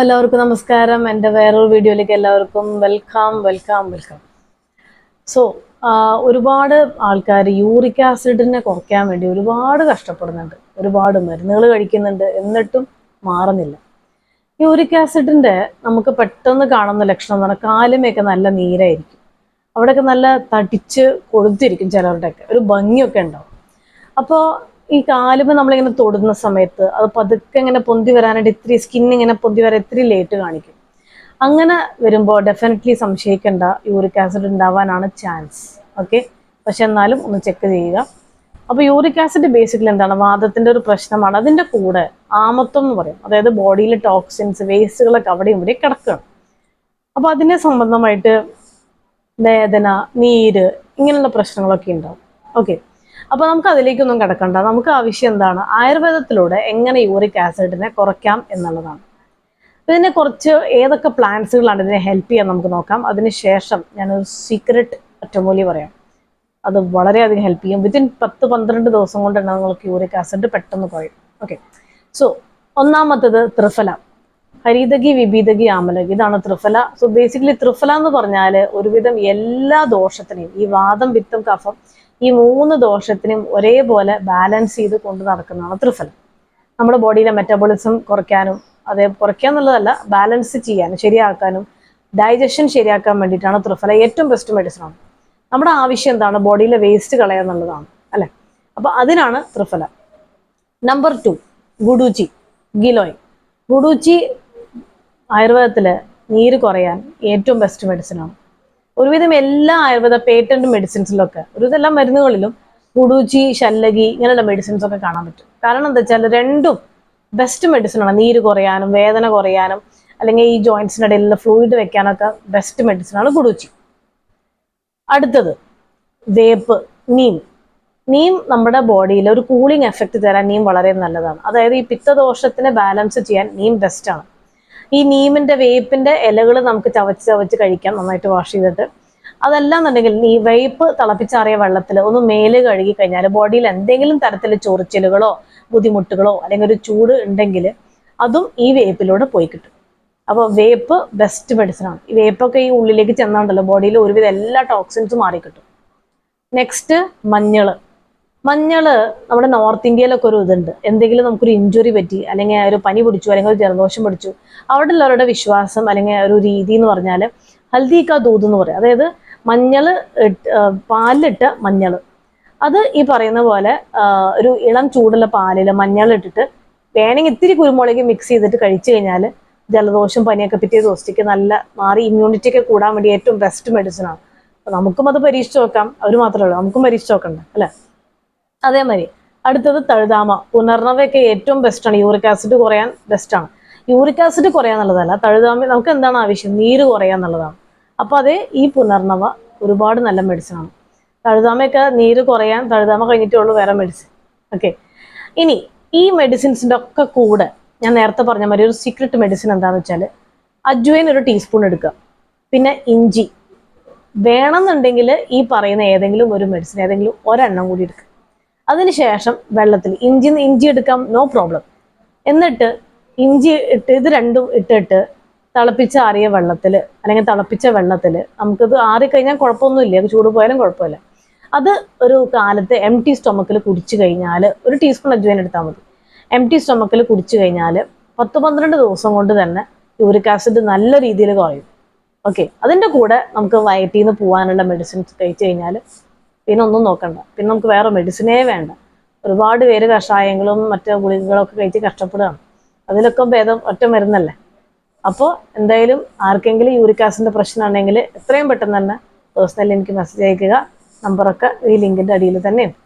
എല്ലാവർക്കും നമസ്കാരം. എൻ്റെ വേറൊരു വീഡിയോയിലേക്ക് എല്ലാവർക്കും വെൽക്കം. സോ ഒരുപാട് ആൾക്കാർ യൂറിക് ആസിഡിനെ കുറയ്ക്കാൻ വേണ്ടി ഒരുപാട് കഷ്ടപ്പെടുന്നുണ്ട്, ഒരുപാട് മരുന്നുകൾ കഴിക്കുന്നുണ്ട്, എന്നിട്ടും മാറുന്നില്ല. യൂറിക് ആസിഡിൻ്റെ നമുക്ക് പെട്ടെന്ന് കാണുന്ന ലക്ഷണം എന്ന് പറഞ്ഞാൽ കാലുമൊക്കെ നല്ല നീരായിരിക്കും, അവിടെയൊക്കെ നല്ല തടിച്ച് കൊഴുത്തിരിക്കും, ചിലവരുടെയൊക്കെ ഒരു ഭംഗിയൊക്കെ ഉണ്ടാവും. അപ്പോൾ ഈ കാലുമ്പോൾ നമ്മളിങ്ങനെ തൊടുന്ന സമയത്ത് അത് പതുക്കെ ഇങ്ങനെ പൊന്തി വരാനായിട്ട് ഇത്തിരി സ്കിന്നിങ്ങനെ പൊന്തി വരാൻ ഇത്തിരി ലേറ്റ് കാണിക്കും. അങ്ങനെ വരുമ്പോൾ ഡെഫിനറ്റ്ലി സംശയിക്കേണ്ട, യൂറിക് ആസിഡ് ഉണ്ടാവാനാണ് ചാൻസ്. ഓക്കെ, പക്ഷെ എന്നാലും ഒന്ന് ചെക്ക് ചെയ്യുക. അപ്പോൾ യൂറിക് ആസിഡ് ബേസിക്കലി എന്താണ്, വാദത്തിൻ്റെ ഒരു പ്രശ്നമാണ്. അതിൻ്റെ കൂടെ ആമത്വം എന്ന് പറയും, അതായത് ബോഡിയിലെ ടോക്സിൻസ് വേസ്റ്റുകളൊക്കെ അവിടെ ഇവിടെ കിടക്കുകയാണ്. അപ്പോൾ അതിനെ സംബന്ധമായിട്ട് വേദന, നീര്, ഇങ്ങനെയുള്ള പ്രശ്നങ്ങളൊക്കെ ഉണ്ടാവും. ഓക്കെ, അപ്പോൾ നമുക്ക് അതിലേക്കൊന്നും കിടക്കണ്ട. നമുക്ക് ആവശ്യം എന്താണ്, ആയുർവേദത്തിലൂടെ എങ്ങനെ യൂറിക് ആസിഡിനെ കുറയ്ക്കാം എന്നുള്ളതാണ്. ഇതിനെ കുറച്ച് ഏതൊക്കെ പ്ലാന്റ്സുകളാണ് ഇതിനെ ഹെൽപ്പ് ചെയ്യാൻ നമുക്ക് നോക്കാം. അതിനുശേഷം ഞാനൊരു സീക്രട്ട് ഒറ്റമൂലി പറയാം, അത് വളരെയധികം ഹെൽപ്പ് ചെയ്യും. വിത്തിൻ 10-12 ദിവസം കൊണ്ട് തന്നെ നിങ്ങൾക്ക് യൂറിക് ആസിഡ് പെട്ടെന്ന് കുറയും. ഓക്കെ, സോ ഒന്നാമത്തത് ത്രിഫല, ഹരിതകി, വിഭീതകി, ആമലകി, ഇതാണ് ത്രിഫല. സോ ബേസിക്കലി ത്രിഫല എന്ന് പറഞ്ഞാൽ ഒരുവിധം എല്ലാ ദോഷത്തിനെയും, ഈ വാദം, പിത്തം, കഫം, ഈ 3 ദോഷത്തിനും ഒരേപോലെ ബാലൻസ് ചെയ്ത് കൊണ്ട് നടക്കുന്നതാണ് ത്രിഫലം. നമ്മുടെ ബോഡിയിലെ മെറ്റബോളിസം കുറയ്ക്കാനും, അതേ കുറയ്ക്കുക എന്നുള്ളതല്ല, ബാലൻസ് ചെയ്യാനും, ശരിയാക്കാനും, ഡൈജഷൻ ശരിയാക്കാൻ വേണ്ടിയിട്ടാണ് ത്രിഫല ഏറ്റവും ബെസ്റ്റ് മെഡിസിൻ ആണ്. നമ്മുടെ ആവശ്യം എന്താണ്, ബോഡിയിലെ വേസ്റ്റ് കളയുക എന്നുള്ളതാണ്, അല്ലേ? അപ്പോൾ അതിനാണ് ത്രിഫല. നമ്പർ 2 ഗുഡൂച്ചി, ഗിലോയ്. ഗുഡൂച്ചി ആയുർവേദത്തിൽ നീര് കുറയാൻ ഏറ്റവും ബെസ്റ്റ് മെഡിസിനാണ്. ഒരുവിധം എല്ലാ ആയുർവേദ പേറ്റന്റ് മെഡിസിൻസിലൊക്കെ, ഒരുവിധം എല്ലാ മരുന്നുകളിലും ഗുഡൂച്ചി, ശല്ലകി ഇങ്ങനെയുള്ള മെഡിസിൻസ് ഒക്കെ കാണാൻ പറ്റും. കാരണം എന്താ വെച്ചാൽ രണ്ടും ബെസ്റ്റ് മെഡിസിനാണ്. നീര് കുറയാനും, വേദന കുറയാനും, അല്ലെങ്കിൽ ഈ ജോയിൻസിനിടയിലുള്ള ഫ്ലൂയിഡ് വെക്കാനൊക്കെ ബെസ്റ്റ് മെഡിസിനാണ് ഗുഡൂച്ചി. അടുത്തത് വേപ്പ്, നീം. നീം നമ്മുടെ ബോഡിയിൽ ഒരു കൂളിംഗ് എഫക്റ്റ് തരാൻ നീം വളരെ നല്ലതാണ്. അതായത് ഈ പിത്തദോഷത്തിനെ ബാലൻസ് ചെയ്യാൻ നീം ബെസ്റ്റാണ്. ഈ നീമിന്റെ, വേപ്പിന്റെ ഇലകൾ നമുക്ക് ചവച്ച് കഴിക്കാം, നന്നായിട്ട് വാഷ് ചെയ്തിട്ട്. അതല്ല എന്നുണ്ടെങ്കിൽ ഈ വേപ്പ് തിളപ്പിച്ചാറിയ വെള്ളത്തിൽ ഒന്ന് മേല് കഴുകി കഴിഞ്ഞാൽ ബോഡിയിൽ എന്തെങ്കിലും തരത്തിൽ ചൊറിച്ചിലുകളോ ബുദ്ധിമുട്ടുകളോ അല്ലെങ്കിൽ ഒരു ചൂട് ഉണ്ടെങ്കിൽ അതും ഈ വേപ്പിലൂടെ പോയി കിട്ടും. അപ്പോൾ വേപ്പ് ബെസ്റ്റ് മെഡിസിനാണ്. ഈ വേപ്പൊക്കെ ഈ ഉള്ളിലേക്ക് ചെന്നാണ്ടല്ലോ ബോഡിയിൽ ഒരുവിധം എല്ലാ ടോക്സിൻസും മാറിക്കിട്ടും. നെക്സ്റ്റ് മഞ്ഞള്. മഞ്ഞള് നമ്മുടെ നോർത്ത് ഇന്ത്യയിലൊക്കെ ഒരു ഇതുണ്ട്, എന്തെങ്കിലും നമുക്കൊരു ഇഞ്ചുറി പറ്റി, അല്ലെങ്കിൽ ഒരു പനി പിടിച്ചു, അല്ലെങ്കിൽ ഒരു ജലദോഷം പിടിച്ചു, അവിടെ ഉള്ളവരുടെ വിശ്വാസം അല്ലെങ്കിൽ ഒരു രീതി എന്ന് പറഞ്ഞാൽ ഹൽദി കാ ദൂത് എന്ന് പറയും. അതായത് മഞ്ഞള് പാലിലിട്ട മഞ്ഞള്, അത് ഈ പറയുന്ന പോലെ ഒരു ഇളം ചൂടുള്ള പാലിൽ മഞ്ഞൾ ഇട്ടിട്ട് വേണമെങ്കിൽ ഇത്തിരി കുരുമുളക് മിക്സ് ചെയ്തിട്ട് കഴിച്ചു കഴിഞ്ഞാൽ ജലദോഷം, പനിയൊക്കെ പിറ്റേ ദിവസത്തേക്ക് നല്ല മാറി ഇമ്മ്യൂണിറ്റി ഒക്കെ കൂടാൻ വേണ്ടി ഏറ്റവും ബെസ്റ്റ് മെഡിസിനാണ്. അപ്പൊ നമുക്കും അത് പരീക്ഷിച്ച് നോക്കാം, അവർ മാത്രമേ ഉള്ളൂ, നമുക്കും പരീക്ഷിച്ച് നോക്കണ്ട, അല്ലേ? അതേമാതിരി അടുത്തത് തഴുതാമ, പുനർനവയൊക്കെ ഏറ്റവും ബെസ്റ്റാണ്. യൂറിക് ആസിഡ് കുറയാൻ ബെസ്റ്റാണ്. യൂറിക് ആസിഡ് കുറയാന്നുള്ളതല്ല, തഴുതാമ നമുക്ക് എന്താണ് ആവശ്യം, നീര് കുറയാന്നുള്ളതാണ്. അപ്പൊ അതേ ഈ പുനർനവ ഒരുപാട് നല്ല മെഡിസിനാണ്. തഴുതാമയൊക്കെ നീര് കുറയാൻ തഴുതാമ കഴിഞ്ഞിട്ടേ ഉള്ളൂ വേറെ മെഡിസിൻ. ഓക്കെ, ഇനി ഈ മെഡിസിൻസിൻ്റെ ഒക്കെ കൂടെ ഞാൻ നേരത്തെ പറഞ്ഞ മാതിരി ഒരു സീക്രട്ട് മെഡിസിൻ എന്താണെന്ന് വെച്ചാൽ അജ്വൈൻ ഒരു ടീസ്പൂൺ എടുക്കുക, പിന്നെ ഇഞ്ചി വേണമെന്നുണ്ടെങ്കിൽ ഈ പറയുന്ന ഏതെങ്കിലും ഒരു മെഡിസിൻ, ഏതെങ്കിലും ഒരെണ്ണം കൂടി എടുക്കുക. അതിനുശേഷം വെള്ളത്തിൽ ഇഞ്ചി എടുക്കാം, നോ പ്രോബ്ലം. എന്നിട്ട് ഇഞ്ചി ഇട്ട് ഇത് രണ്ടും ഇട്ടിട്ട് തിളപ്പിച്ചാറിയ വെള്ളത്തിൽ, അല്ലെങ്കിൽ തിളപ്പിച്ച വെള്ളത്തിൽ, നമുക്കത് ആറിക്കഴിഞ്ഞാൽ കുഴപ്പമൊന്നുമില്ല, ചൂട് പോയാലും കുഴപ്പമില്ല. അത് ഒരു കാലത്ത് എം ടി സ്റ്റൊമക്കിൽ കുടിച്ചു കഴിഞ്ഞാൽ, ഒരു ടീസ്പൂൺ അജ്വൈൻ എടുത്താൽ മതി, എം ടി സ്റ്റൊമക്കിൽ കുടിച്ചു കഴിഞ്ഞാൽ 10-12 ദിവസം കൊണ്ട് തന്നെ യൂറിക് ആസിഡ് നല്ല രീതിയിൽ കുറയും. ഓക്കെ, അതിൻ്റെ കൂടെ നമുക്ക് വയറ്റിൽ നിന്ന് പോകാനുള്ള മെഡിസിൻസ് കഴിച്ചു കഴിഞ്ഞാൽ പിന്നെ ഒന്നും നോക്കണ്ട, പിന്നെ നമുക്ക് വേറെ മെഡിസിനേ വേണ്ട. ഒരുപാട് പേര് കഷായങ്ങളും മറ്റു ഗുളികകളൊക്കെ കഴിച്ച് കഷ്ടപ്പെടുകയാണ്, അതിലൊക്കെ ഭേദം ഒറ്റ മരുന്നല്ലേ. അപ്പോൾ എന്തായാലും ആർക്കെങ്കിലും യൂറിക് ആസിഡിൻ്റെ പ്രശ്നമാണെങ്കിൽ എത്രയും പെട്ടെന്ന് തന്നെ പേഴ്സണലി എനിക്ക് മെസ്സേജ് അയക്കുക. നമ്പറൊക്കെ ഈ ലിങ്കിൻ്റെ അടിയിൽ തന്നെയുണ്ട്.